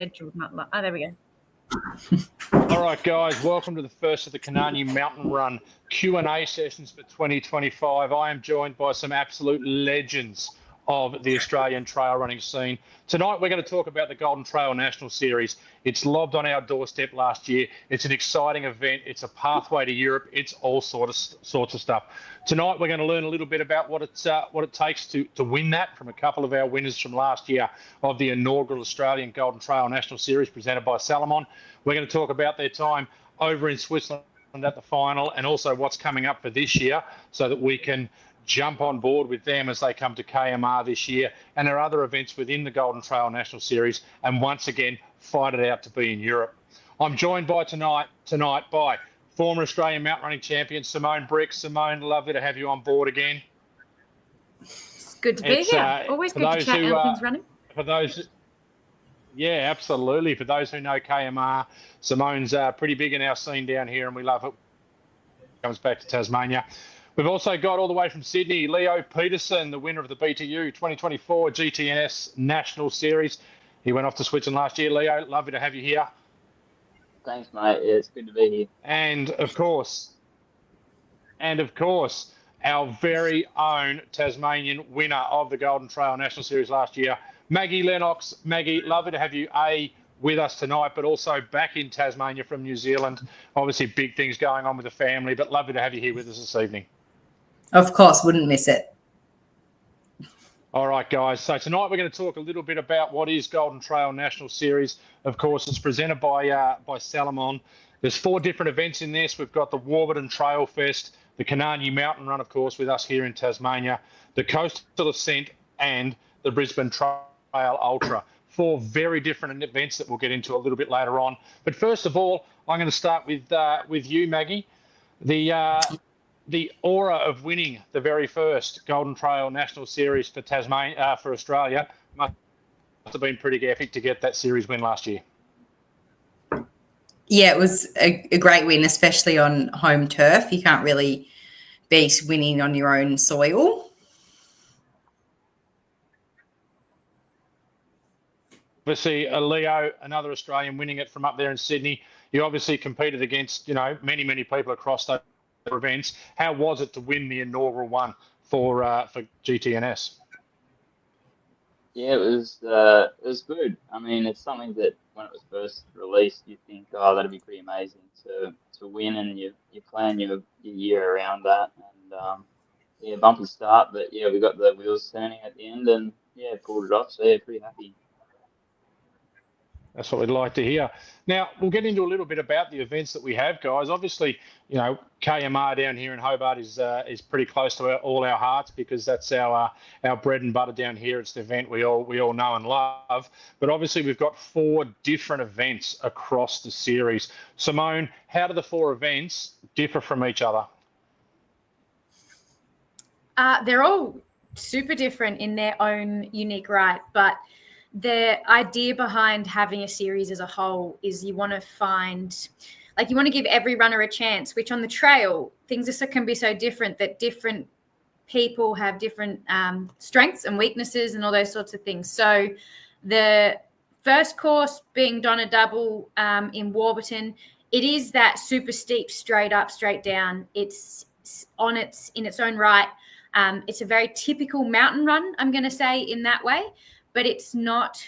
Oh, there we go. All right, guys, welcome to the first of the Kanani Mountain Run Q&A sessions for 2025. I am joined by some absolute legends of the Australian trail running scene. Tonight, we're going to talk about the Golden Trail National Series. It's lobbed on our doorstep last year. It's an exciting event. It's a pathway to Europe. It's all sorts of stuff. Tonight, we're going to learn a little bit about what it takes to win that from a couple of our winners from last year of the inaugural Australian Golden Trail National Series presented by Salomon. We're going to talk about their time over in Switzerland at the final and also what's coming up for this year so that we can jump on board with them as they come to KMR this year and there are other events within the Golden Trail National Series and once again fight it out to be in Europe. I'm joined by tonight by former Australian mountain running champion Simone Brick. Simone, lovely to have you on board again. It's good to be here. Always good to chat about things running. Yeah, absolutely. For those who know KMR, Simone's pretty big in our scene down here and we love it. Comes back to Tasmania. We've also got all the way from Sydney, Leo Peterson, the winner of the BTU 2024 GTNS National Series. He went off to Switzerland last year. Leo, lovely to have you here. Thanks, mate. Yeah, it's good to be here. And of course, our very own Tasmanian winner of the Golden Trail National Series last year, Maggie Lennox. Maggie, lovely to have you with us tonight, but also back in Tasmania from New Zealand. Obviously, big things going on with the family, but lovely to have you here with us this evening. Of course, wouldn't miss it. All right, guys. So tonight we're going to talk a little bit about what is Golden Trail National Series. Of course, it's presented by Salomon. There's 4 different events in this. We've got the Warburton Trail Fest, the Kanani Mountain Run, of course, with us here in Tasmania, the Coastal Ascent, and the Brisbane Trail Ultra. 4 very different events that we'll get into a little bit later on. But first of all, I'm going to start with you, Maggie. The aura of winning the very first Golden Trail National Series for Tasmania, for Australia, must have been pretty epic to get that series win last year. Yeah, it was a great win, especially on home turf. You can't really beat winning on your own soil. Obviously, Leo, another Australian, winning it from up there in Sydney. You obviously competed against, many people across those events. How was it to win the inaugural one for GTNS? Yeah, it was good. I mean, it's something that when it was first released, you think, oh, that'd be pretty amazing to win, and you plan your year around that. And bumpy start, but yeah, we got the wheels turning at the end, and pulled it off. So yeah, pretty happy. That's what we'd like to hear. Now, we'll get into a little bit about the events that we have, guys. Obviously, KMR down here in Hobart is pretty close to all our hearts because that's our bread and butter down here. It's the event we all know and love. But obviously, we've got 4 different events across the series. Simone, how do the 4 events differ from each other? They're all super different in their own unique right, but the idea behind having a series as a whole is you want to give every runner a chance, which on the trail, things can be so different that different people have different strengths and weaknesses and all those sorts of things. So the first course being Donna Double in Warburton, it is that super steep, straight up, straight down. It's in its own right. It's a very typical mountain run, I'm going to say, in that way. But it's not,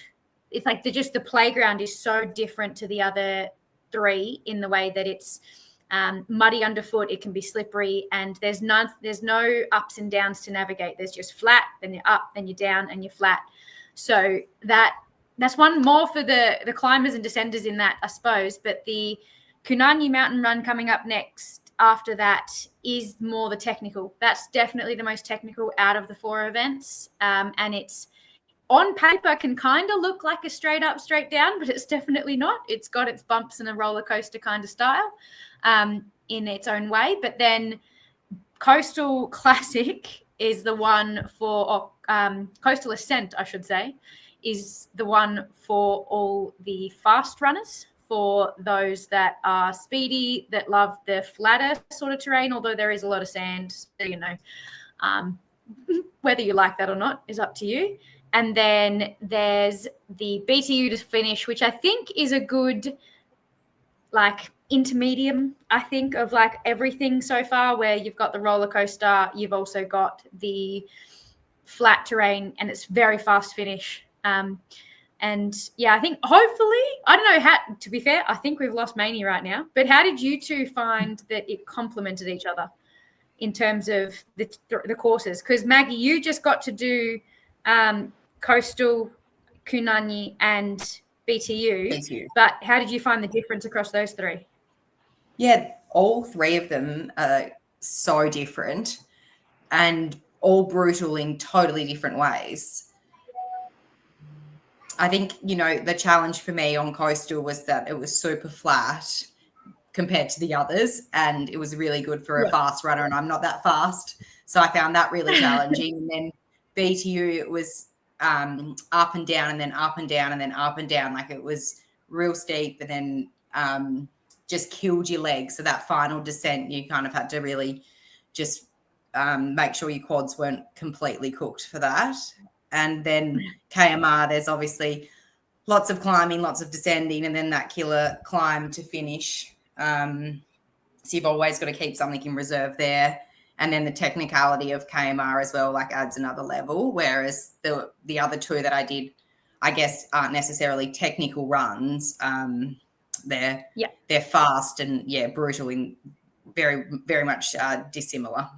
it's like the playground is so different to the other 3 in the way that it's muddy underfoot, it can be slippery, and there's no ups and downs to navigate. There's just flat, then you're up, then you're down, and you're flat. So that's one more for the climbers and descenders in that, I suppose. But the Kunani Mountain Run coming up next after that is more the technical. That's definitely the most technical out of the 4 events, and it's on paper can kind of look like a straight up, straight down, but it's definitely not. It's got its bumps and a roller coaster kind of style in its own way. But then Coastal Classic is the one for Coastal Ascent, I should say, is the one for all the fast runners, for those that are speedy, that love the flatter sort of terrain, although there is a lot of sand, whether you like that or not is up to you. And then there's the BTU to finish, which I think is a good like intermedium, I think, of like everything so far, where you've got the roller coaster, you've also got the flat terrain, and it's very fast finish. And yeah, I think hopefully, I don't know how, to be fair, I think we've lost Maney right now, but how did you two find that it complemented each other in terms of the courses? Because Maggie, you just got to do Coastal, Kunani, and BTU, but how did you find the difference across those three? Yeah, all three of them are so different and all brutal in totally different ways. I think, the challenge for me on Coastal was that it was super flat compared to the others, and it was really good for a fast runner, and I'm not that fast, so I found that really challenging. And then BTU, it was up and down and then up and down and then up and down. Like, it was real steep, and then just killed your legs. So that final descent, you kind of had to really just make sure your quads weren't completely cooked for that. And then KMR, there's obviously lots of climbing, lots of descending, and then that killer climb to finish. So you've always got to keep something in reserve there. And then the technicality of KMR as well, like, adds another level. Whereas the other two that I did, I guess, aren't necessarily technical runs. They're fast and brutal in very, very much dissimilar.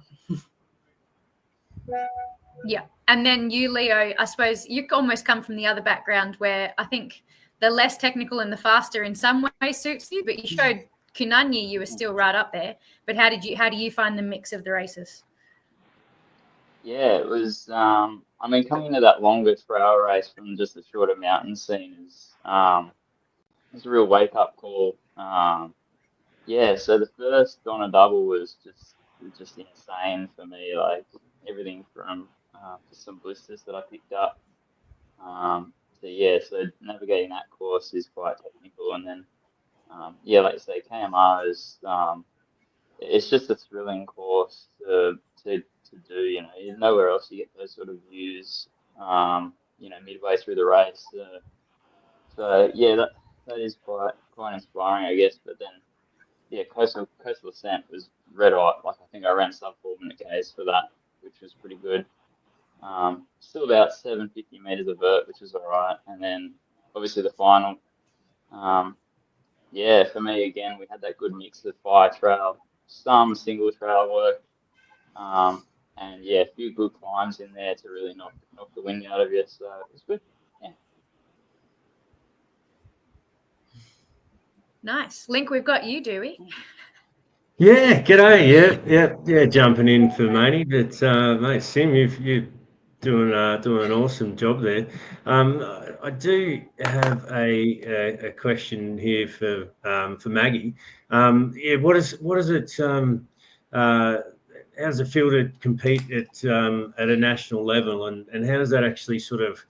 Yeah. And then you, Leo, I suppose you almost come from the other background where I think the less technical and the faster in some way suits you, but you showed Kunani, you were still right up there. But how do you find the mix of the races? Yeah, it was, coming into that longer trail race from just the shorter mountain scene is it was a real wake-up call. So the first Donna Double was just insane for me, like everything from just some blisters that I picked up. So navigating that course is quite technical, and then like you say, KMR is it's just a thrilling course to do. Nowhere else you get those sort of views. Midway through the race. That is quite inspiring, I guess. But then, coastal ascent was red hot. Like, I think I ran sub 4 minute Ks for that, which was pretty good. Still about 750 meters of vert, which is all right. And then obviously the final. For me again, we had that good mix of fire trail, some single trail work, and a few good climbs in there to really knock the wind out of you. So it was good. Yeah. Nice. Link, we've got you, do we? Yeah, g'day. Yeah, jumping in for Maney, but mate, Sim, you're doing an awesome job there. I do have a question here for Maggie. What is it? How does it feel to compete at a national level, and how does that actually sort of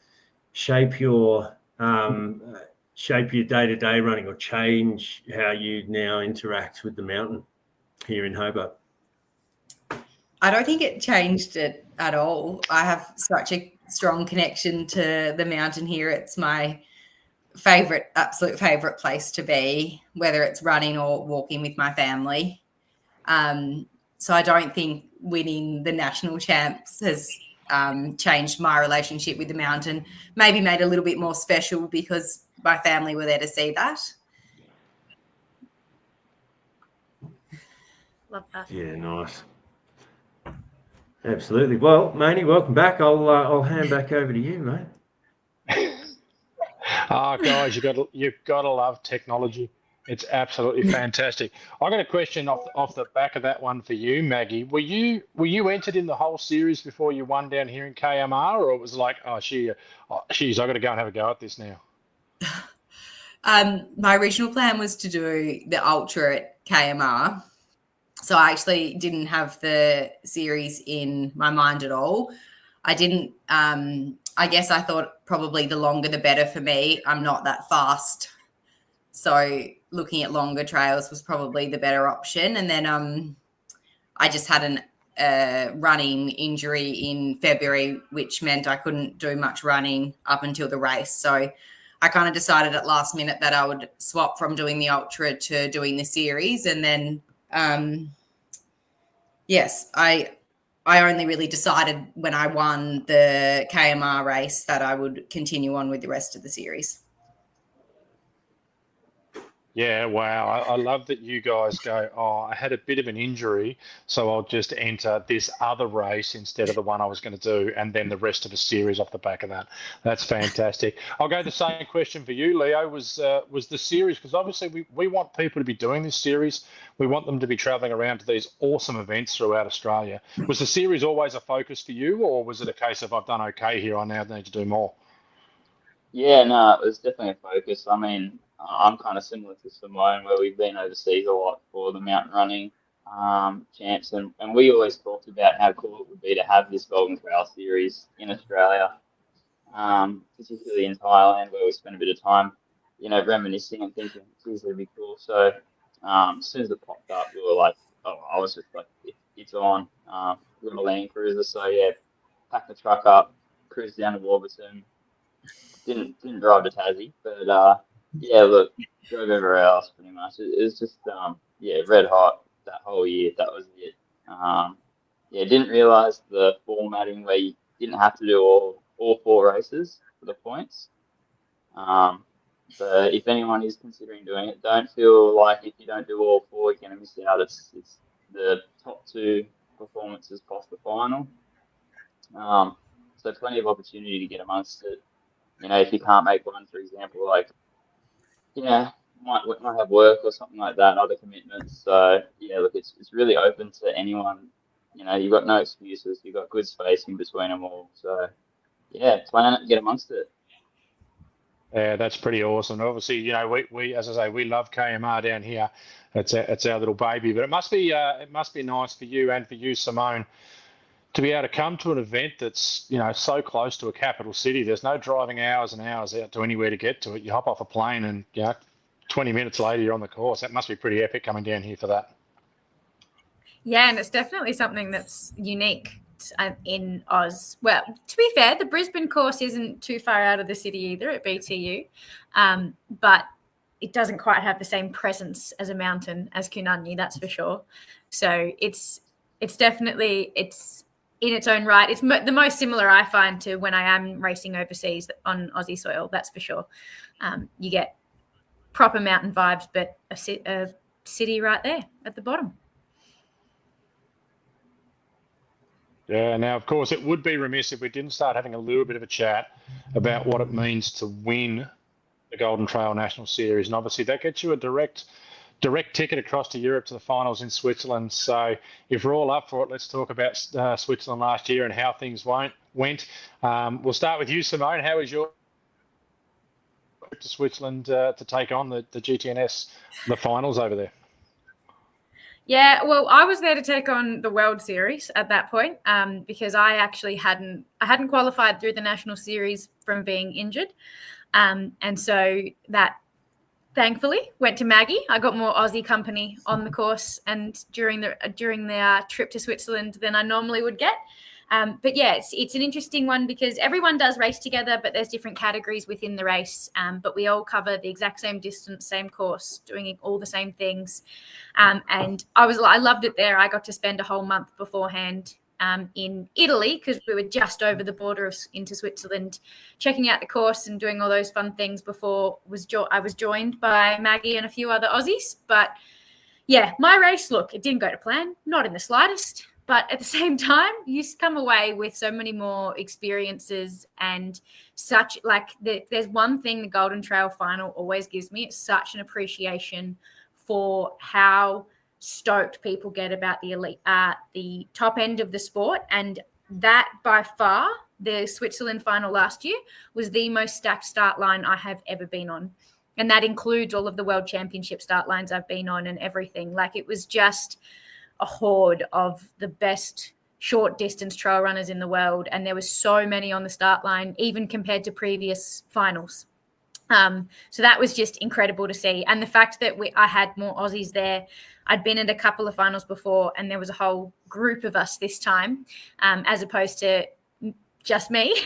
shape your day-to-day running, or change how you now interact with the mountain here in Hobart? I don't think it changed it at all. I have such a strong connection to the mountain here. It's my absolute favorite place to be, whether it's running or walking with my family. So I don't think winning the national champs has changed my relationship with the mountain. Maybe made it a little bit more special because my family were there to see that. Love that. Yeah, nice. Absolutely. Well, Maney, welcome back. I'll hand back over to you, mate. Guys, you've got to love technology. It's absolutely fantastic. I got a question off the back of that one for you, Maggie. Were you entered in the whole series before you won down here in KMR, or it was like, geez, I got to go and have a go at this now? My original plan was to do the ultra at KMR. So I actually didn't have the series in my mind at all. I didn't, I guess I thought probably the longer the better for me. I'm not that fast. So looking at longer trails was probably the better option. And then I just had a running injury in February, which meant I couldn't do much running up until the race. So I kind of decided at last minute that I would swap from doing the ultra to doing the series. And then, yes, I only really decided when I won the KMR race that I would continue on with the rest of the series. Yeah, wow. I love that you guys go, oh, I had a bit of an injury, so I'll just enter this other race instead of the one I was going to do, and then the rest of the series off the back of that. That's fantastic. I'll go the same question for you, Leo. Was the series, because obviously we want people to be doing this series. We want them to be travelling around to these awesome events throughout Australia. Was the series always a focus for you, or was it a case of I've done okay here, I now need to do more? Yeah, no, it was definitely a focus. I mean, I'm kind of similar to Simone, where we've been overseas a lot for the mountain running champs, and we always talked about how cool it would be to have this Golden Trail series in Australia, particularly in Thailand, where we spent a bit of time, reminiscing and thinking, geez, it'd be cool. So as soon as it popped up, we were like, oh, I was just like, it's on. We're a Land Cruiser, so yeah, pack the truck up, cruise down to Warburton. Didn't drive to Tassie, but yeah, look, drove everywhere else pretty much. It was just red hot that whole year. That was it. Didn't realise the formatting where you didn't have to do all 4 races for the points. So if anyone is considering doing it, don't feel like if you don't do all 4, you're gonna miss out. It's the top 2 performances past the final. So plenty of opportunity to get amongst it. If you can't make one, for example, like, might have work or something like that, other commitments. So, look, it's really open to anyone. You've got no excuses. You've got good space in between them all. So, plan it and get amongst it. Yeah, that's pretty awesome. Obviously, we as I say, we love KMR down here. It's our little baby. But it must be nice for you and for you, Simone, to be able to come to an event that's, so close to a capital city. There's no driving hours and hours out to anywhere to get to it. You hop off a plane and, 20 minutes later you're on the course. That must be pretty epic coming down here for that. Yeah, and it's definitely something that's unique in Oz. Well, to be fair, the Brisbane course isn't too far out of the city either at BTU, but it doesn't quite have the same presence as a mountain as Kununyi, that's for sure. So it's definitely in its own right. It's the most similar I find to when I am racing overseas on Aussie soil, that's for sure. You get proper mountain vibes, but a city right there at the bottom. Yeah, now, of course, it would be remiss if we didn't start having a little bit of a chat about what it means to win the Golden Trail National Series. And obviously that gets you a direct ticket across to Europe to the finals in Switzerland. So if we're all up for it, let's talk about Switzerland last year and how things went. We'll start with you, Simone. How was your trip to Switzerland to take on the GTNS, the finals over there? Yeah, well, I was there to take on the World Series at that point because I actually hadn't qualified through the National Series from being injured. And so that thankfully went to Maggie. I got more Aussie company on the course and during the trip to Switzerland than I normally would get. But yeah, it's an interesting one because everyone does race together, but there's different categories within the race. But we all cover the exact same distance, same course, doing all the same things. And I loved it there. I got to spend a whole month beforehand in Italy because we were just over the border into Switzerland, checking out the course and doing all those fun things before I was joined by Maggie and a few other Aussies. But yeah, my race, look, it didn't go to plan, not in the slightest. But at the same time, you come away with so many more experiences and there's one thing the Golden Trail final always gives me. It's such an appreciation for how stoked people get about the elite, the top end of the sport. And that by far, the Switzerland final last year was the most stacked start line I have ever been on. And that includes all of the World Championship start lines I've been on and everything. Like it was just a horde of the best short distance trail runners in the world. And there was so many on the start line, even compared to previous finals. So that was just incredible to see. And the fact that I had more Aussies there. I'd been at a couple of finals before, and there was a whole group of us this time, as opposed to just me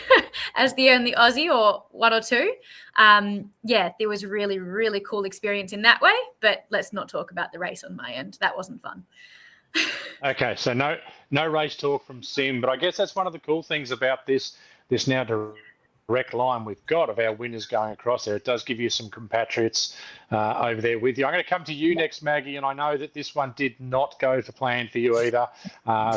as the only Aussie or one or two. There was really, really cool experience in that way. But let's not talk about the race on my end. That wasn't fun. Okay, so no race talk from Sim, but I guess that's one of the cool things about this now direct line we've got of our winners going across there. It does give you some compatriots over there with you. I'm going to come to you next, Maggie, and I know that this one did not go to plan for you either.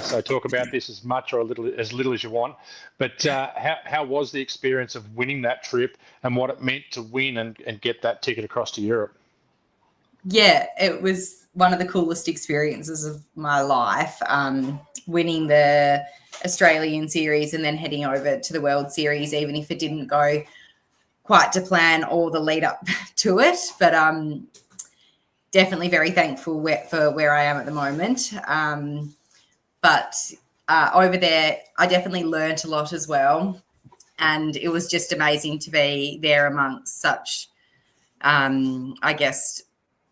So talk about this as much or as little as you want. But how was the experience of winning that trip and what it meant to win and get that ticket across to Europe? Yeah, it was one of the coolest experiences of my life, winning the Australian series and then heading over to the World Series, even if it didn't go quite to plan or the lead up to it. But definitely very thankful for where I am at the moment. But over there, I definitely learnt a lot as well. And it was just amazing to be there amongst such, I guess,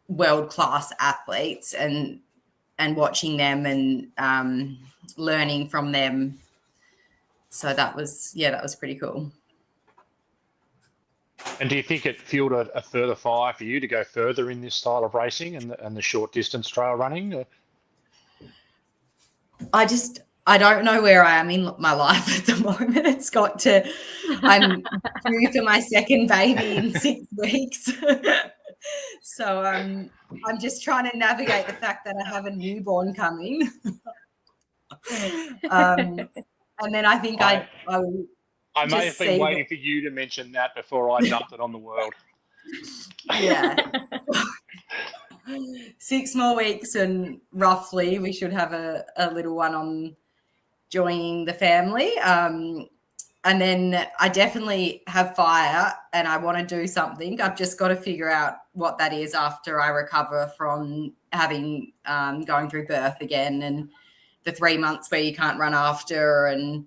world-class athletes and watching them and learning from them. So that was pretty cool. And do you think it fueled a further fire for you to go further in this style of racing and the short distance trail running? I don't know where I am in my life at the moment. I'm due for my second baby in 6 weeks. So I'm just trying to navigate the fact that I have a newborn coming. And then I think I will. I may have been waiting for you to mention that before I dumped it on the world. Yeah. 6 more weeks and roughly we should have a little one on joining the family. And then I definitely have fire and I want to do something. I've just got to figure out what that is after I recover from having going through birth again and the 3 months where you can't run after. And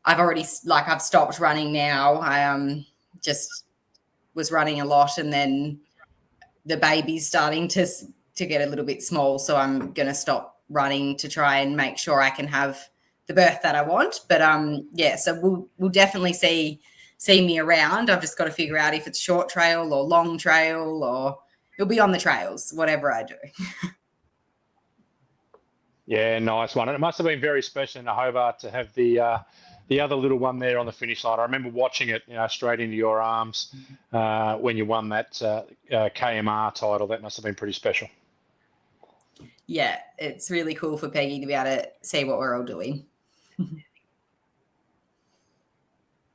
I've stopped running now. I just was running a lot and then the baby's starting to get a little bit small. So I'm going to stop running to try and make sure I can have the birth that I want. But so we'll definitely see me around. I've just got to figure out if it's short trail or long trail or it'll be on the trails, whatever I do. Yeah, nice one. And it must have been very special in Hobart to have the other little one there on the finish line. I remember watching it, straight into your arms when you won that KMR title. That must have been pretty special. Yeah, it's really cool for Peggy to be able to see what we're all doing.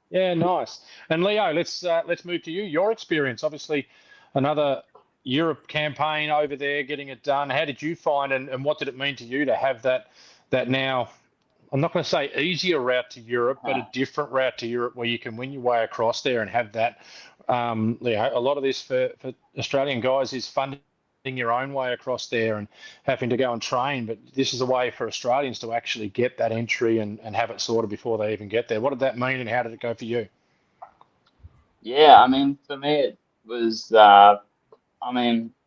Yeah, nice. And Leo, let's move to you. Your experience, obviously, another Europe campaign over there, getting it done. How did you find and what did it mean to you to have that now? I'm not going to say easier route to Europe, but a different route to Europe where you can win your way across there and have that. A lot of this for Australian guys is funding your own way across there and having to go and train. But this is a way for Australians to actually get that entry and have it sorted before they even get there. What did that mean and how did it go for you? Yeah, I mean, for me, it was,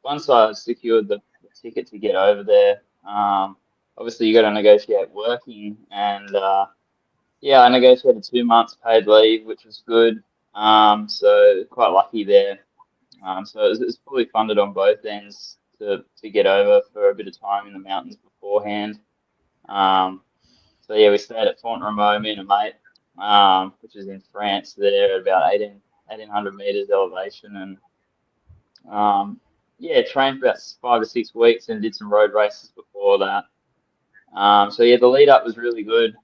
once I secured the ticket to get over there, obviously you got to negotiate working and, I negotiated 2 months paid leave, which was good. So quite lucky there. So it was fully funded on both ends to get over for a bit of time in the mountains beforehand. We stayed at Font-Romeu, me and a mate, which is in France there at about 1,800 meters elevation. And trained for about 5 to 6 weeks and did some road races before that. The lead up was really good.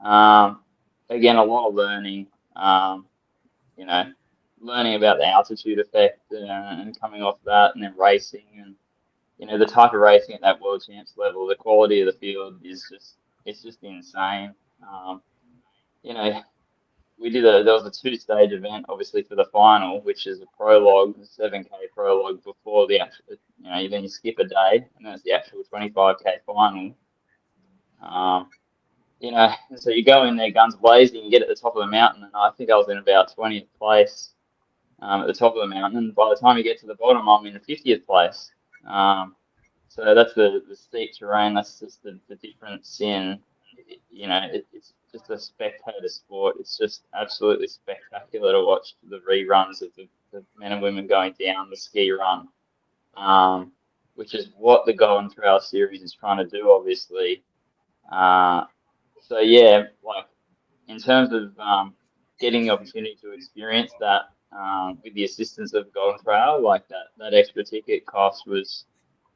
Again, a lot of learning, learning about the altitude effect and coming off that and then racing and, the type of racing at that world champs level, the quality of the field is just insane. There was a 2-stage event, obviously, for the final, which is a prologue, a 7K prologue before the actual, then you skip a day, and then it's the actual 25K final. So you go in there guns blazing, you get at the top of the mountain, and I think I was in about 20th place. at the top of the mountain. And by the time you get to the bottom, I'm in 50th place. So that's the steep terrain. That's just the difference in, it's just a spectator sport. It's just absolutely spectacular to watch the reruns of the men and women going down the ski run, which is what the Golden Trail Series is trying to do, obviously. So yeah, like in terms of getting the opportunity to experience that with the assistance of Golden Trail, like that extra ticket cost was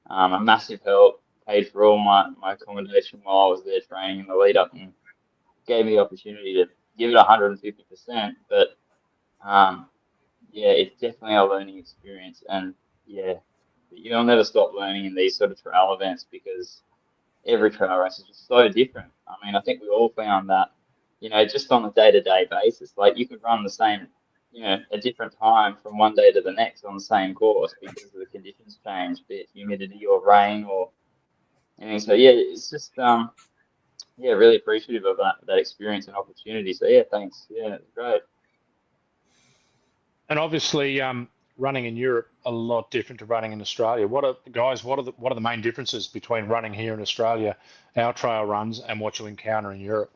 a massive help. Paid for all my accommodation while I was there training in the lead up, and gave me the opportunity to give it 150%. But yeah, it's definitely a learning experience, and yeah, you'll never stop learning in these sort of trail events because every trail race is just so different. I mean, I think we all found that, just on a day-to-day basis, like you could run the same, a different time from one day to the next on the same course because the conditions change, be it humidity or rain or anything. So yeah, it's just really appreciative of that experience and opportunity. So yeah, thanks. Yeah, it's great. And obviously, running in Europe a lot different to running in Australia. What are the main differences between running here in Australia, our trail runs, and what you encounter in Europe?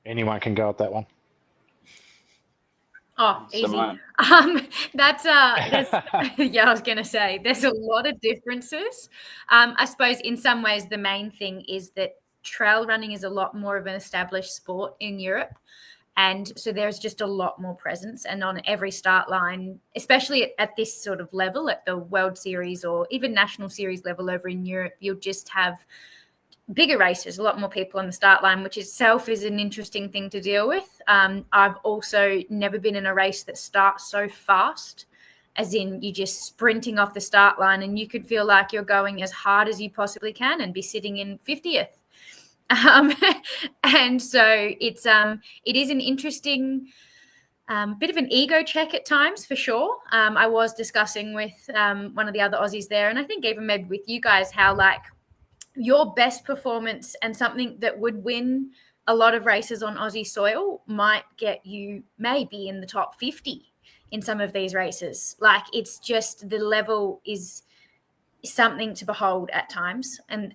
Anyone can go at that one. Oh, easy. Simone. That's yeah, I was gonna say there's a lot of differences. I suppose in some ways the main thing is that trail running is a lot more of an established sport in Europe. And so there's just a lot more presence. And on every start line, especially at this sort of level, at the World Series or even National Series level over in Europe, you'll just have bigger races, a lot more people on the start line, which itself is an interesting thing to deal with. I've also never been in a race that starts so fast, as in you just sprinting off the start line and you could feel like you're going as hard as you possibly can and be sitting in 50th. And so it is an interesting bit of an ego check at times for sure. I was discussing with one of the other Aussies there, and I think even maybe with you guys, how like your best performance and something that would win a lot of races on Aussie soil might get you maybe in the top 50 in some of these races. Like it's just the level is something to behold at times, and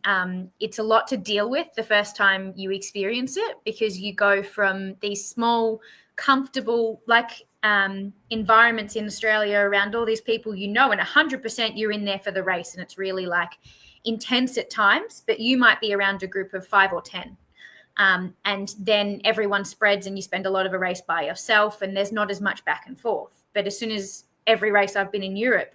it's a lot to deal with the first time you experience it, because you go from these small comfortable environments in Australia around all these people, and 100% you're in there for the race and it's really like intense at times, but you might be around a group of 5 or 10, and then everyone spreads and you spend a lot of a race by yourself and there's not as much back and forth. But as soon as every race I've been in Europe,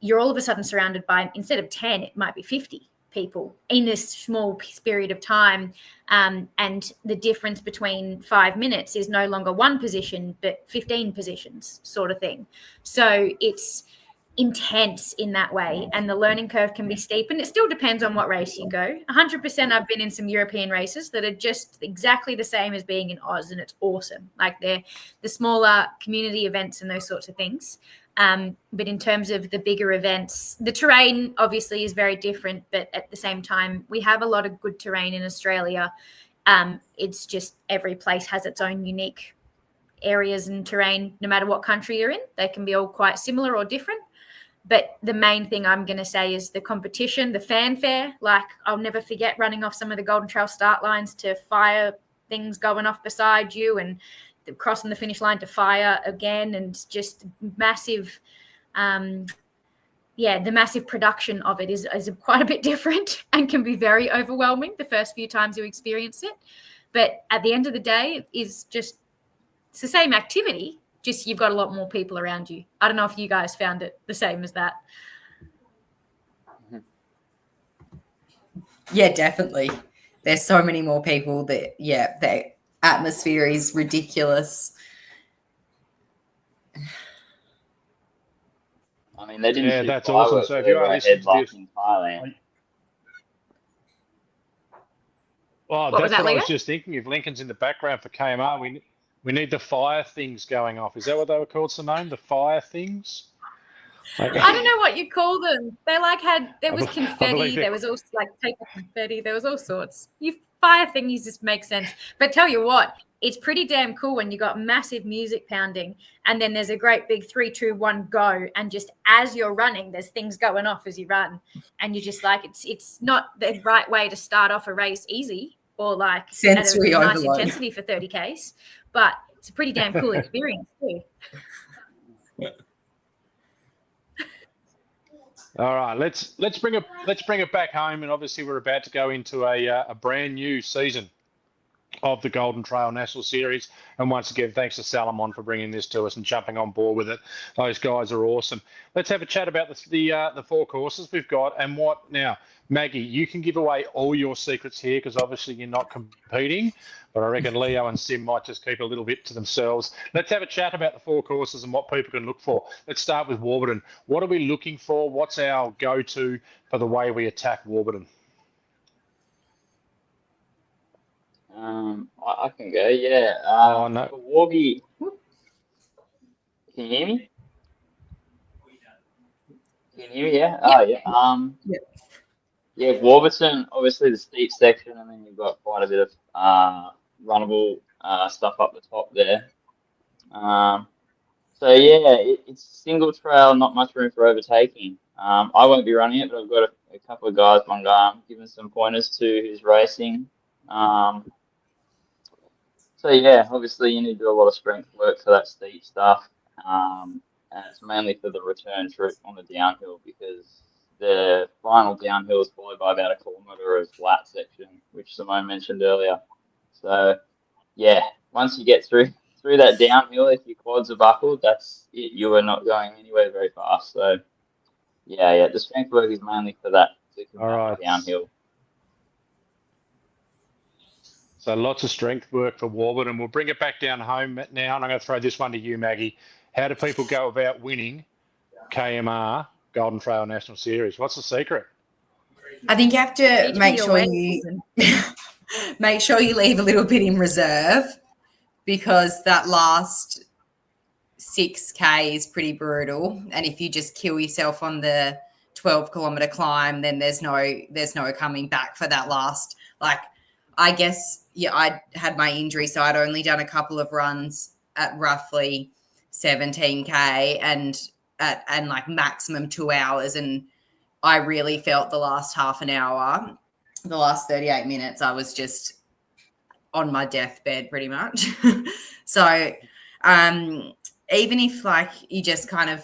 you're all of a sudden surrounded by, instead of 10, it might be 50 people in this small period of time. And the difference between 5 minutes is no longer one position, but 15 positions sort of thing. So it's intense in that way. And the learning curve can be steep, and it still depends on what race you go. 100% I've been in some European races that are just exactly the same as being in Oz, and it's awesome. Like they're the smaller community events and those sorts of things. But in terms of the bigger events, the terrain obviously is very different, but at the same time, we have a lot of good terrain in Australia. It's just every place has its own unique areas and terrain, no matter what country you're in. They can be all quite similar or different. But the main thing I'm going to say is the competition, the fanfare. Like I'll never forget running off some of the Golden Trail start lines to fire things going off beside you, and crossing the finish line to fire again, and just massive the massive production of it is quite a bit different and can be very overwhelming the first few times you experience it. But at the end of the day, it's the same activity, just you've got a lot more people around you. I don't know if you guys found it the same as that. Yeah, definitely. There's so many more people that, the atmosphere is ridiculous. I mean, they didn't. Yeah, that's awesome. So if you are listening to this, in Thailand. Well, that's what I was just thinking. If Lincoln's in the background for KMR, we need the fire things going off. Is that what they were called, Simone? The fire things? I don't know what you call them. They there was confetti. There was also paper confetti. There was all sorts. You fire thingies just make sense. But tell you what, it's pretty damn cool when you got massive music pounding and then there's a great big 3, 2, 1 go, and just as you're running there's things going off as you run, and you're just like it's not the right way to start off a race easy or like sensory at a nice overload. intensity for 30Ks, but it's a pretty damn cool experience too. All right, let's bring it back home, and obviously we're about to go into a brand new season of the Golden Trail National Series. And once again, thanks to Salomon for bringing this to us and jumping on board with it. Those guys are awesome. Let's have a chat about the 4 courses we've got and what now. Maggie, you can give away all your secrets here because obviously you're not competing, but I reckon Leo and Sim might just keep a little bit to themselves. Let's have a chat about the 4 courses and what people can look for. Let's start with Warburton. What are we looking for? What's our go-to for the way we attack Warburton? I can go, yeah. No. For Warby, can you hear me? Can you hear me? Yeah. Yep. Oh, yeah. Yep. Yeah, Warburton, obviously the steep section, and then you've got quite a bit of runnable stuff up the top there. So yeah, it's single trail, not much room for overtaking. I won't be running it, but I've got a couple of guys, one guy I'm giving some pointers to who's racing. So yeah, obviously you need to do a lot of strength work for that steep stuff, and it's mainly for the return trip on the downhill because the final downhill is followed by about 1 kilometre of flat section, which Simone mentioned earlier. So yeah, once you get through that downhill, if your quads are buckled, that's it. You are not going anywhere very fast. So yeah, the strength work is mainly for that to combat the downhill. So lots of strength work for Warburton, and we'll bring it back down home now. And I'm going to throw this one to you, Maggie. How do people go about winning KMR Golden Trail National Series? What's the secret? I think you have to make sure you leave a little bit in reserve, because that last 6K is pretty brutal. And if you just kill yourself on the 12-kilometre climb, then there's no coming back for that last, like, I guess, yeah, I had my injury, so I'd only done a couple of runs at roughly 17K and like maximum 2 hours. And I really felt the last half an hour, the last 38 minutes, I was just on my deathbed pretty much. So even if like you just kind of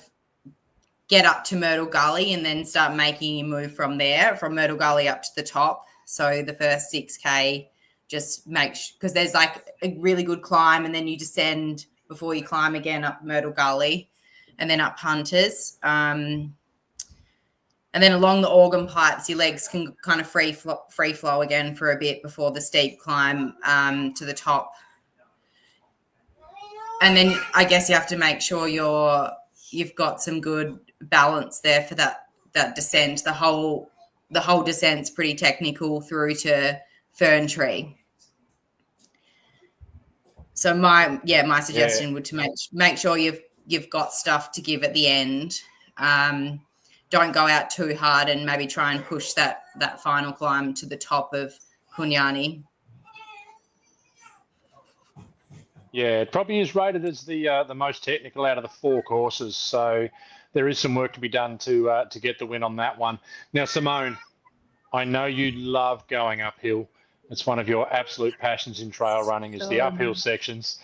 get up to Myrtle Gully and then start making your move from there, from Myrtle Gully up to the top. So the first 6K, just because there's like a really good climb, and then you descend before you climb again up Myrtle Gully and then up Hunters. And then along the organ pipes, your legs can kind of free flow again for a bit before the steep climb to the top. And then I guess you have to make sure you've got some good balance there for that descent. The whole descent's pretty technical through to Fern Tree. So my suggestion would to make sure you've got stuff to give at the end. Don't go out too hard and maybe try and push that final climb to the top of Kunyani. Yeah, it probably is rated as the most technical out of the 4 courses. So there is some work to be done to get the win on that one. Now, Simone, I know you love going uphill. It's one of your absolute passions in trail running is the uphill sections.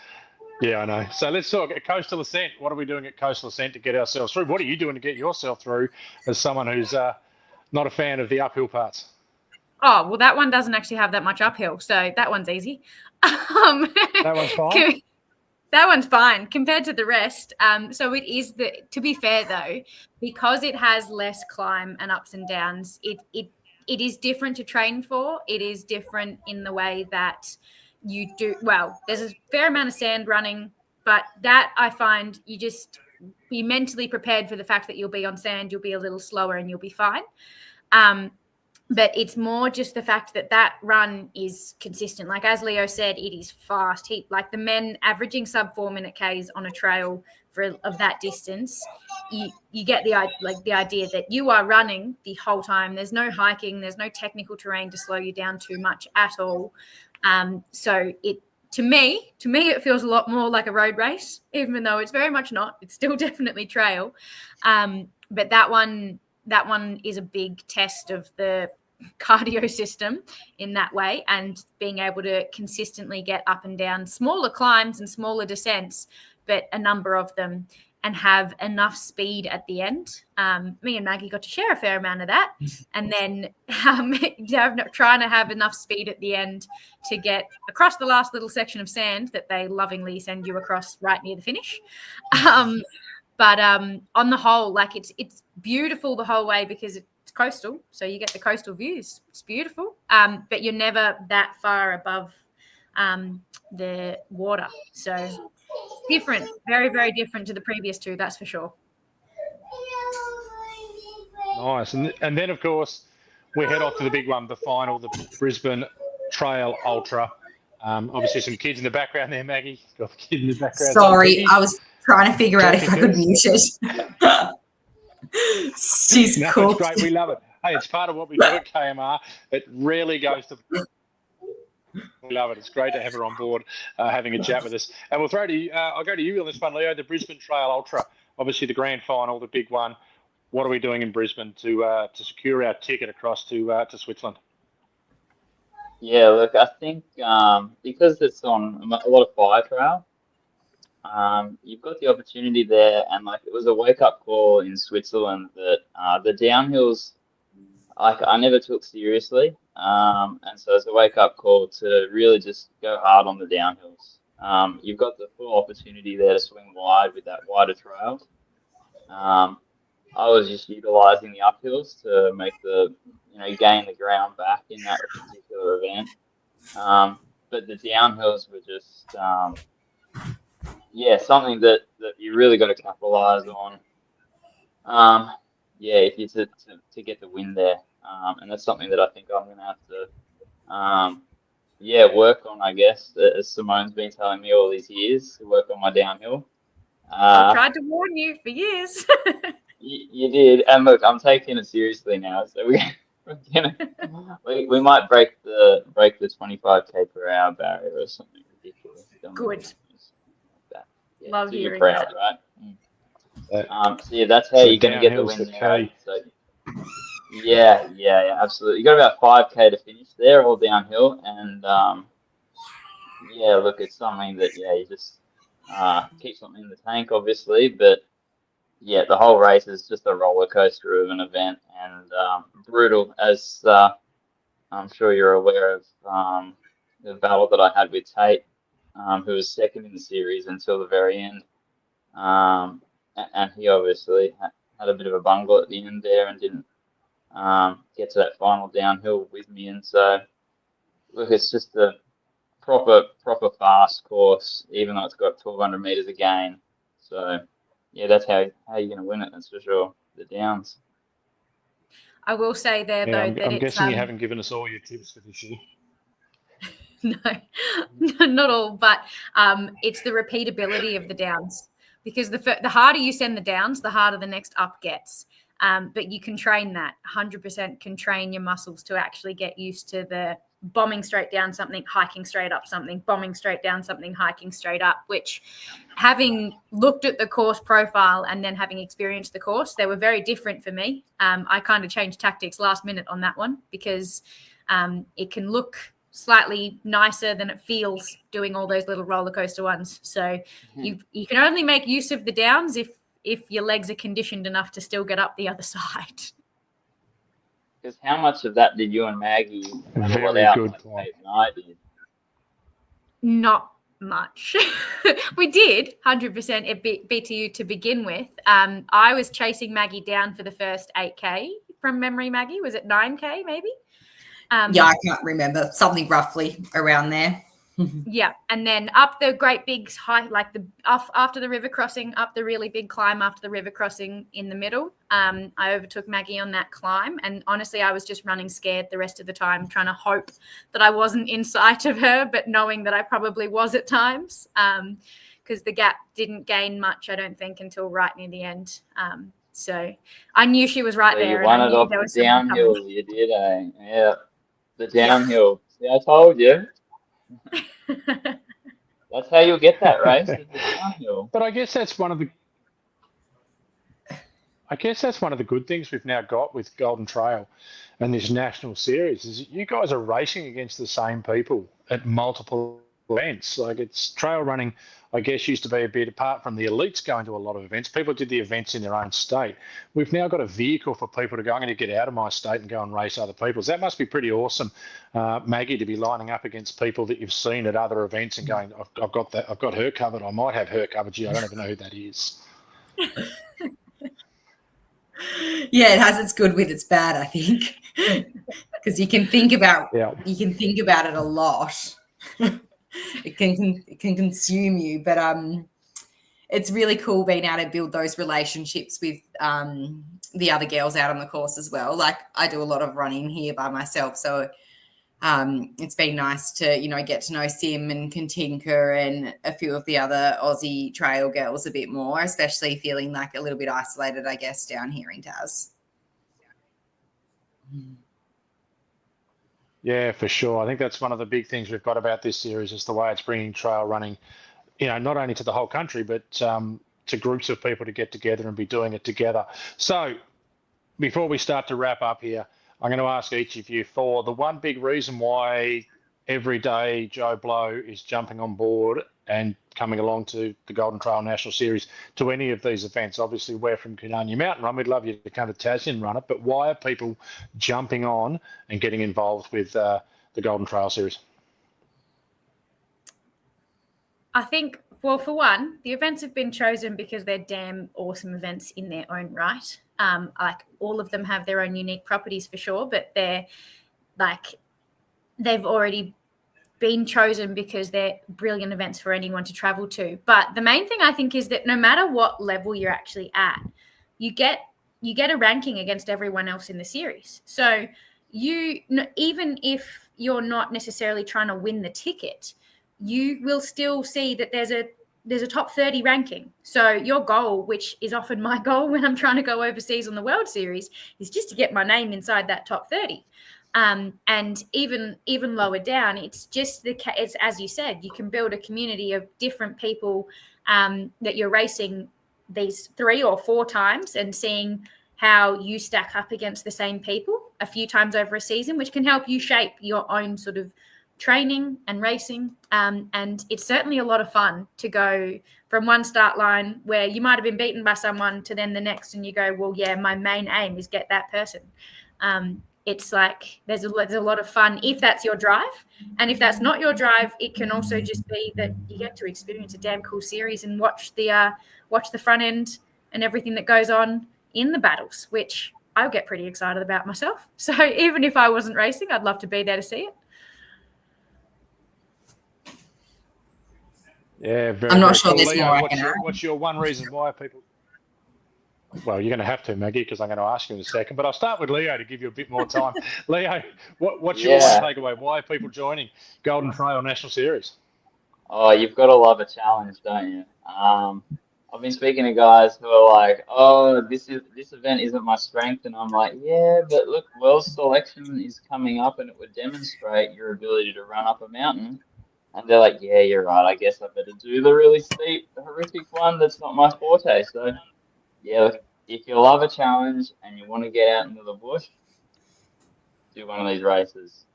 Yeah, I know. So let's talk at Coastal Ascent. What are we doing at Coastal Ascent to get ourselves through? What are you doing to get yourself through as someone who's not a fan of the uphill parts? Oh, well, that one doesn't actually have that much uphill, so that one's easy. That one's fine? That one's fine compared to the rest. So it is to be fair though, because it has less climb and ups and downs, it is different to train for. It is different in the way that you do. Well, there's a fair amount of sand running, but that I find you just be mentally prepared for the fact that you'll be on sand, you'll be a little slower and you'll be fine. But it's more just the fact that run is consistent. Like as Leo said, it is fast. Like the men averaging sub 4-minute Ks on a trail of that distance, you get the idea that you are running the whole time. There's no hiking. There's no technical terrain to slow you down too much at all. So to me, it feels a lot more like a road race, even though it's very much not. It's still definitely trail. But that one is a big test of the cardio system in that way, and being able to consistently get up and down smaller climbs and smaller descents, but a number of them, and have enough speed at the end. Me and Maggie got to share a fair amount of that, and then trying to have enough speed at the end to get across the last little section of sand that they lovingly send you across right near the finish. But on the whole, like it's beautiful the whole way because it's coastal, so you get the coastal views. It's beautiful, but you're never that far above the water. So different, very, very different to the previous two, that's for sure. Nice. And then, of course, we head off to the big one, the final, the Brisbane Trail Ultra. Obviously, some kids in the background there, Maggie. Got the kid in the background. Sorry, I was trying to figure out if I could mute it. She's cool. It's great. We love it. Hey, it's part of what we do at KMR. It really goes to. We love it. It's great to have her on board, having a chat with us. And we'll throw to you. I'll go to you on this one, Leo. The Brisbane Trail Ultra, obviously the grand final, the big one. What are we doing in Brisbane to secure our ticket across to Switzerland? Yeah, look, I think because it's on a lot of fire trail, you've got the opportunity there, and like it was a wake-up call in Switzerland that the downhills, I never took seriously, and so it's a wake-up call to really just go hard on the downhills. You've got the full opportunity there to swing wide with that wider trail. I was just utilising the uphills to make gain the ground back in that particular event. But the downhills were just, something that you really got to capitalise on. If you to get the win there. And that's something that I think I'm going to have to, work on, I guess, as Simone's been telling me all these years, to work on my downhill. I tried to warn you for years. You did, and look, I'm taking it seriously now. So we might break the 25k per hour barrier or something ridiculous. Good. Yeah, love so hearing you're proud, that. Right? So that's how you're going to get the win there. Right? So, yeah, absolutely. You got about 5k to finish there, all downhill, and look, it's something that you just keep something in the tank, obviously, but. Yeah, the whole race is just a roller coaster of an event, and brutal, as I'm sure you're aware of the battle that I had with Tate, who was second in the series until the very end. And he obviously had a bit of a bungle at the end there and didn't get to that final downhill with me. And so, look, it's just a proper fast course, even though it's got 1,200 metres a gain. So, yeah, that's how you're going to win it, that's for sure, the downs. I will say there, though, I'm that guessing you haven't given us all your tips for this year. No, not all, but it's the repeatability of the downs, because the harder you send the downs, the harder the next up gets. But you can train that. 100% can train your muscles to actually get used to the bombing straight down something, hiking straight up something, bombing straight down something, hiking straight up, which, having looked at the course profile and then having experienced the course, they were very different for me. I kind of changed tactics last minute on that one because it can look slightly nicer than it feels doing all those little roller coaster ones. So you can only make use of the downs if your legs are conditioned enough to still get up the other side. Because how much of that did you and Maggie Very out good like I did? Not much. We did 100% at BTU to begin with. I was chasing Maggie down for the first 8K from memory. Maggie, was it 9K maybe? I can't remember, something roughly around there. Yeah, and then up the great big high, like after the river crossing, up the really big climb after the river crossing in the middle. I overtook Maggie on that climb, and honestly, I was just running scared the rest of the time, trying to hope that I wasn't in sight of her, but knowing that I probably was at times, because the gap didn't gain much, I don't think, until right near the end. So I knew she was right there. You won it off the downhill, you did, eh? Yeah, the downhill. See, I told you. That's how you'll get that race at the downhill. But I guess that's one of the good things we've now got with Golden Trail and this national series is you guys are racing against the same people at multiple events. Like it's trail running, I guess, used to be a bit apart from the elites going to a lot of events. People did the events in their own state. We've now got a vehicle for people to go, I'm going to get out of my state and go and race other people's. That must be pretty awesome, Maggie, to be lining up against people that you've seen at other events and going, I've got that, I've got her covered. I might have her covered. Gee, I don't even know who that is. Yeah, it has its good with its bad, I think, because you can think about it a lot. It can consume you, but it's really cool being able to build those relationships with the other girls out on the course as well. Like I do a lot of running here by myself, so it's been nice to get to know Sim and Katinka and a few of the other Aussie trail girls a bit more, especially feeling like a little bit isolated, I guess, down here in Tas. Yeah, for sure. I think that's one of the big things we've got about this series is the way it's bringing trail running, not only to the whole country, but to groups of people to get together and be doing it together. So before we start to wrap up here, I'm going to ask each of you for the one big reason why everyday Joe Blow is jumping on board and coming along to the Golden Trail National Series to any of these events. Obviously, we're from Canania Mountain Run. We'd love you to come to Tassie and run it, but why are people jumping on and getting involved with the Golden Trail Series? I think, well, for one, the events have been chosen because they're damn awesome events in their own right. Like all of them have their own unique properties for sure, but they've already been chosen because they're brilliant events for anyone to travel to. But the main thing I think is that no matter what level you're actually at, you get a ranking against everyone else in the series. So even if you're not necessarily trying to win the ticket, you will still see that there's a top 30 ranking. So your goal, which is often my goal when I'm trying to go overseas on the World Series, is just to get my name inside that top 30. And even lower down, it's as you said, you can build a community of different people that you're racing these 3 or 4 times and seeing how you stack up against the same people a few times over a season, which can help you shape your own sort of training and racing. And it's certainly a lot of fun to go from one start line where you might have been beaten by someone to then the next and you go, well, yeah, my main aim is get that person. It's like there's a lot of fun if that's your drive. And if that's not your drive, it can also just be that you get to experience a damn cool series and watch the front end and everything that goes on in the battles, which I'll get pretty excited about myself. So even if I wasn't racing, I'd love to be there to see it. Yeah, I'm not sure there's Leo, more. What's your one reason why people? Well, you're going to have to, Maggie, because I'm going to ask you in a second. But I'll start with Leo to give you a bit more time. Leo, what's your one takeaway? Why are people joining Golden Trail National Series? Oh, you've got to love a challenge, don't you? I've been speaking to guys who are like, "Oh, this event isn't my strength," and I'm like, "Yeah, but look, World Selection is coming up, and it would demonstrate your ability to run up a mountain." And they're like, "Yeah, you're right. I guess I better do the really steep, horrific one. That's not my forte." So, yeah, if you love a challenge and you want to get out into the bush, do one of these races.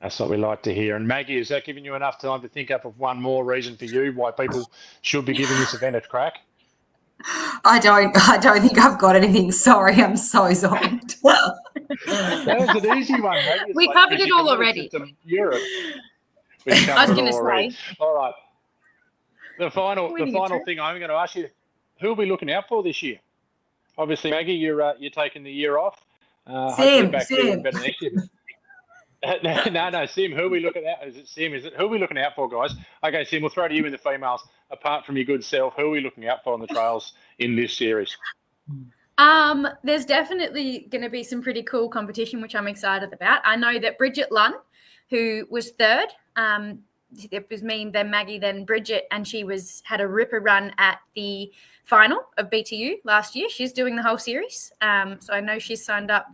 That's what we like to hear. And Maggie, is that giving you enough time to think up of one more reason for you why people should be giving this event a crack? I don't think I've got anything. Sorry, I'm so zonked. That was an easy one, Maggie. We covered it all already. Europe. I was going to say. All right. The final thing I'm going to ask you: who are we looking out for this year? Obviously, Maggie, you're taking the year off. Sim. Better next year. No, Sim. Who are we looking at? Is it Sim? Who are we looking out for, guys? Okay, Sim. We'll throw to you in the females. Apart from your good self, who are we looking out for on the trails in this series? There's definitely going to be some pretty cool competition, which I'm excited about. I know that Bridget Lunn, who was third, it was me, then Maggie, then Bridget, and she had a ripper run at the final of BTU last year. She's doing the whole series. So I know she's signed up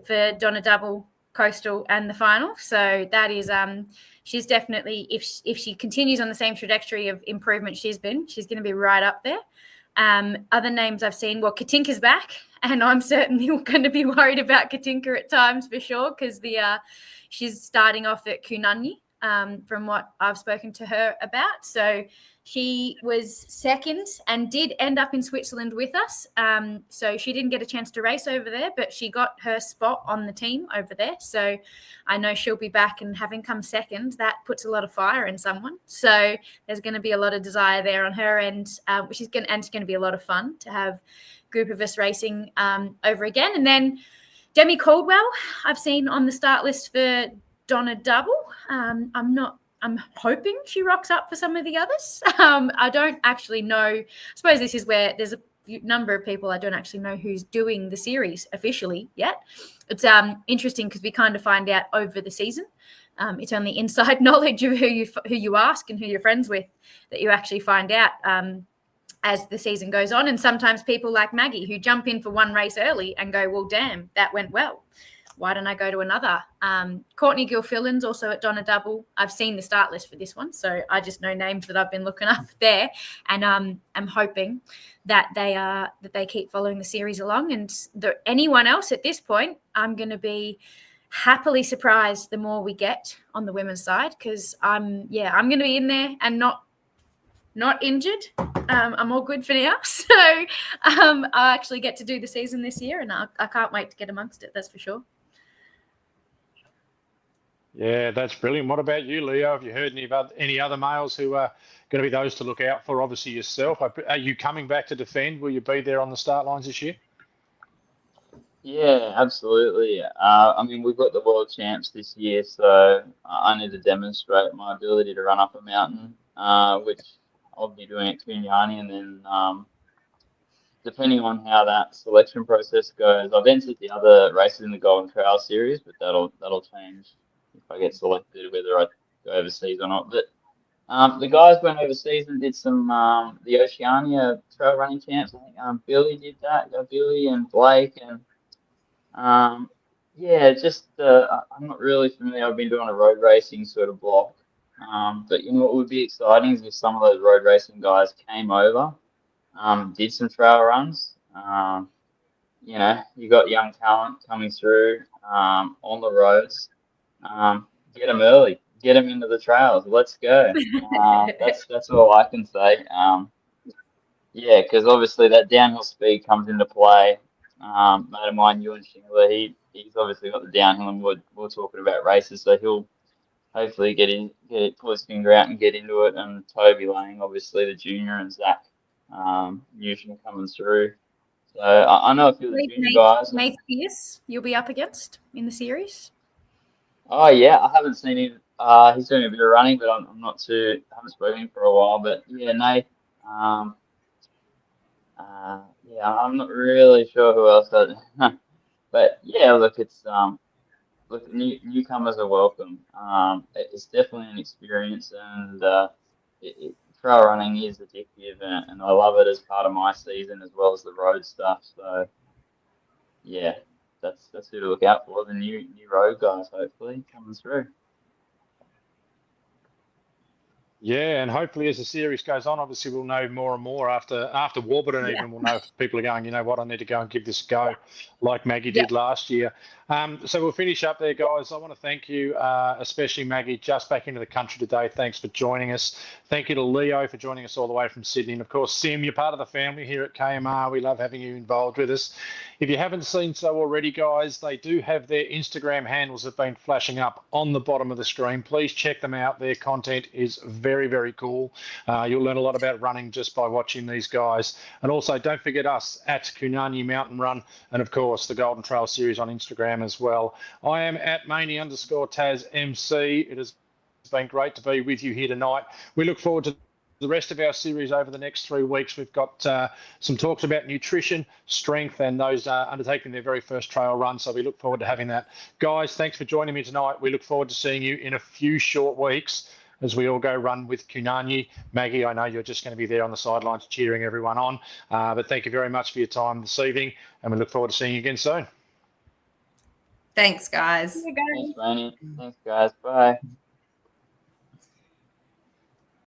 for Donna Double, Coastal, and the final. So that is she's definitely, if she continues on the same trajectory of improvement she's going to be right up there. Other names I've seen, well, Katinka's back, and I'm certainly going to be worried about Katinka at times for sure, because she's starting off at Kununyi, from what I've spoken to her about. So she was second and did end up in Switzerland with us. So she didn't get a chance to race over there, but she got her spot on the team over there. So I know she'll be back, and having come second, that puts a lot of fire in someone. So there's going to be a lot of desire there on her end, which is going to be a lot of fun to have a group of us racing over again. And then Demi Caldwell, I've seen on the start list for Donna Double. I'm hoping she rocks up for some of the others. I don't actually know. I suppose this is where there's a number of people I don't actually know who's doing the series officially yet. It's interesting because we kind of find out over the season. It's only inside knowledge of who you ask and who you're friends with that you actually find out as the season goes on. And sometimes people like Maggie who jump in for one race early and go, well, damn, that went well. Why don't I go to another? Courtney Gilfillan's also at Donna Double. I've seen the start list for this one, so I just know names that I've been looking up there, and I'm hoping that they keep following the series along. And anyone else at this point, I'm going to be happily surprised the more we get on the women's side, because I'm going to be in there and not injured. I'm all good for now, so I'll actually get to do the season this year, and I can't wait to get amongst it. That's for sure. Yeah, that's brilliant. What about you, Leo? Have you heard any other males who are going to be those to look out for? Obviously yourself. Are you coming back to defend? Will you be there on the start lines this year? Yeah, absolutely. I mean, we've got the world champs this year, so I need to demonstrate my ability to run up a mountain, which I'll be doing at Kununyi, and then depending on how that selection process goes, I've entered the other races in the Golden Trail series, but that'll change if I get selected, whether I go overseas or not. But the guys went overseas and did some the Oceania trail running champs. I think Billy did that. Billy and Blake, and I'm not really familiar. I've been doing a road racing sort of block. But what would be exciting is if some of those road racing guys came over, did some trail runs. You got young talent coming through on the roads. Get them early, get them into the trails. Let's go. That's all I can say. Because obviously that downhill speed comes into play. Mate of mine, Ewan Shingler, he's obviously got the downhill, and we're talking about races, so he'll hopefully pull his finger out and get into it. And Toby Lang, obviously the junior, and Zach Newton coming through. So I know a few of the junior guys. Nate Pierce, you'll be up against in the series. Oh yeah, I haven't seen him. He's doing a bit of running, but I haven't spoken to him for a while. But yeah, Nate. I'm not really sure who else. But yeah, look, it's newcomers are welcome. It's definitely an experience, and trail running is addictive, and I love it as part of my season as well as the road stuff. So yeah, that's who to look out for. The new road guys, hopefully coming through. Yeah, and hopefully as the series goes on, obviously we'll know more and more after Warburton. Even we'll know if people are going, you know what, I need to go and give this a go, like Maggie did last year. So we'll finish up there, guys. I want to thank you, especially Maggie, just back into the country today. Thanks for joining us. Thank you to Leo for joining us all the way from Sydney. And of course, Sim, you're part of the family here at KMR. We love having you involved with us. If you haven't seen so already, guys, they do have their Instagram handles have been flashing up on the bottom of the screen. Please check them out. Their content is very, very cool. You'll learn a lot about running just by watching these guys. And also, don't forget us at Kununyi Mountain Run, and of course, the Golden Trail Series on Instagram as well. I am at Maney_TazMC. It has been great to be with you here tonight. We look forward to the rest of our series over the next 3 weeks. We've got some talks about nutrition, strength, and those undertaking their very first trail run. So we look forward to having that. Guys, thanks for joining me tonight. We look forward to seeing you in a few short weeks as we all go run with Kununyi. Maggie, I know you're just going to be there on the sidelines cheering everyone on. But thank you very much for your time this evening, and we look forward to seeing you again soon. Thanks, guys. Thanks, Manny. Thanks, guys. Bye.